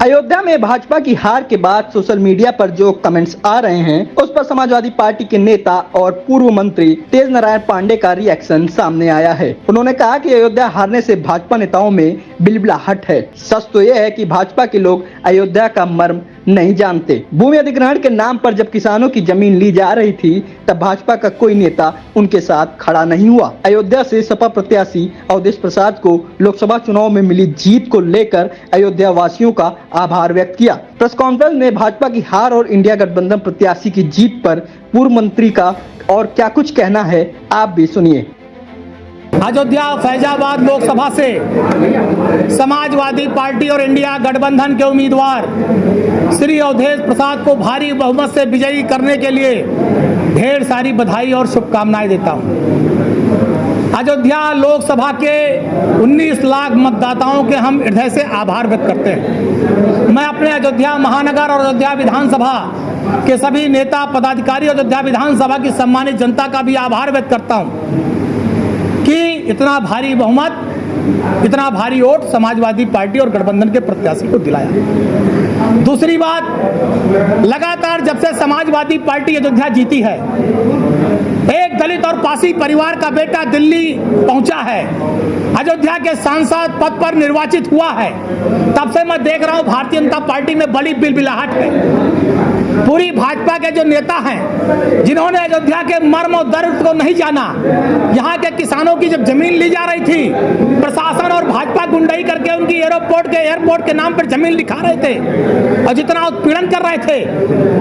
अयोध्या में भाजपा की हार के बाद सोशल मीडिया पर जो कमेंट्स आ रहे हैं उस पर समाजवादी पार्टी के नेता और पूर्व मंत्री तेज नारायण पांडे का रिएक्शन सामने आया है। उन्होंने कहा कि अयोध्या हारने से भाजपा नेताओं में बिलबिलाहट है। सच तो यह है कि भाजपा के लोग अयोध्या का मर्म नहीं जानते। भूमि अधिग्रहण के नाम पर जब किसानों की जमीन ली जा रही थी तब भाजपा का कोई नेता उनके साथ खड़ा नहीं हुआ। अयोध्या से सपा प्रत्याशी अवधेश प्रसाद को लोकसभा चुनाव में मिली जीत को लेकर अयोध्या वासियों का आभार व्यक्त किया। प्रेस कॉन्फ्रेंस में भाजपा की हार और इंडिया गठबंधन प्रत्याशी की जीत पर पूर्व मंत्री का और क्या कुछ कहना है, आप भी सुनिए। अयोध्या फैजाबाद लोकसभा से समाजवादी पार्टी और इंडिया गठबंधन के उम्मीदवार श्री अवधेश प्रसाद को भारी बहुमत से विजयी करने के लिए ढेर सारी बधाई और शुभकामनाएं देता हूं। अयोध्या लोकसभा के 19 लाख मतदाताओं के हम हृदय से आभार व्यक्त करते हैं। मैं अपने अयोध्या महानगर और अयोध्या विधानसभा के सभी नेता पदाधिकारी, अयोध्या विधानसभा की सम्मानित जनता का भी आभार व्यक्त करता हूं कि इतना भारी बहुमत, इतना भारी वोट समाजवादी पार्टी और गठबंधन के प्रत्याशी को दिलाया। दूसरी बात, लगातार जब से समाजवादी पार्टी अयोध्या जीती है, एक दलित और पासी परिवार का बेटा दिल्ली पहुंचा है, अयोध्या के सांसद पद पर निर्वाचित हुआ है, तब से मैं देख रहा हूं भारतीय जनता पार्टी में बड़ी बिलबिलाहट है। पूरी भाजपा के जो नेता हैं जिन्होंने अयोध्या के मर्म और दर्द को नहीं जाना, यहाँ के किसानों की जब जमीन ली जा रही थी, प्रशासन और भाजपा गुंडाई करके उनकी एयरपोर्ट के नाम पर जमीन लिखा रहे थे और जितना उत्पीड़न कर रहे थे,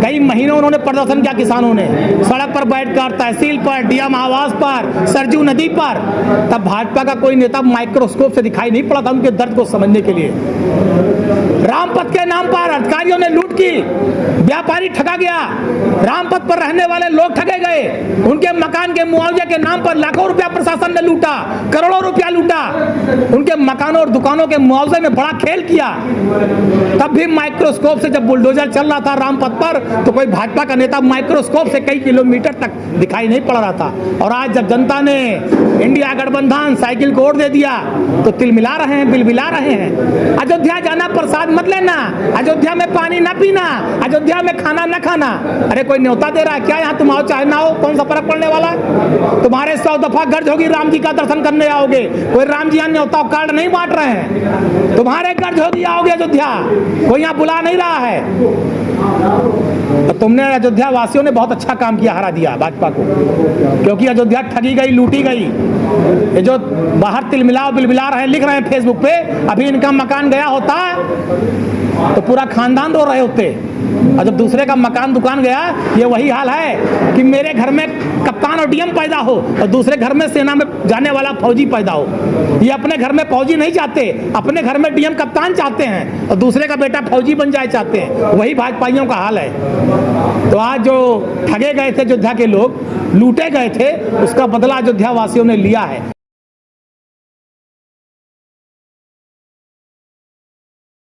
कई महीनों उन्होंने प्रदर्शन किया। किसानों ने सड़क पर बैठकर, तहसील पर, डीएम आवास पर, सरजू नदी पर, तब भाजपा का कोई नेता माइक्रोस्कोप से दिखाई नहीं पड़ा था उनके दर्द को समझने के लिए। रामपथ के नाम पर अधिकारियों ने लूट की, व्यापारी ठगा गया, रामपथ पर रहने वाले लोग ठगे गए, उनके मकान के मुआवजे के नाम पर लाखों रुपया प्रशासन ने लूटा, करोड़ों रुपया लूटा, उनके मकानों और दुकानों के मुआवजे में बड़ा खेल किया। तब भी माइक्रोस्कोप से जब बुलडोजर चल रहा था रामपथ पर, तो कोई भाजपा का नेता माइक्रोस्कोप से कई किलोमीटर तक दिखाई नहीं पड़ रहा था। और आज जब जनता ने इंडिया गठबंधन साइकिल को वोट दे दिया तो तिलमिला रहे हैं, बिलबिला रहे हैं। अयोध्या जाना प्रसाद मत लेना, अयोध्या में पानी न पीना, अयोध्या में खाना न खाना। अरे कोई न्योता दे रहा है क्या? यहाँ तुम आओ चाहे ना हो, कौन सा फर्क पड़ने वाला है? तुम्हारे 100 दफा गर्ज होगी राम जी का दर्शन करने आओगे, कोई राम जी यहाँ न्योता कार्ड नहीं बांट रहे हैं, तुम्हारे गर्ज होगी आओगे अयोध्या, कोई यहाँ बुला नहीं रहा है। तो तुमने अयोध्या वासियों ने बहुत अच्छा काम किया, हरा दिया भाजपा को, क्योंकि अयोध्या ठगी गई, लूटी गई। ये जो बाहर तिलमिला बिलबिला रहे हैं, लिख रहे हैं फेसबुक पे, अभी इनका मकान गया होता तो पूरा खानदान रो रहे होते। और जब दूसरे का मकान दुकान गया, ये वही हाल है कि मेरे घर में कप्तान और डीएम पैदा हो और दूसरे घर में सेना में जाने वाला फौजी पैदा हो। ये अपने घर में फौजी नहीं चाहते, अपने घर में डीएम कप्तान चाहते हैं और दूसरे का बेटा फौजी बन जाए चाहते हैं। वही भाजपाइयों का हाल है। तो आज जो ठगे गए थे अयोध्या के लोग, लूटे गए थे, उसका बदला अयोध्या वासियों ने लिया है।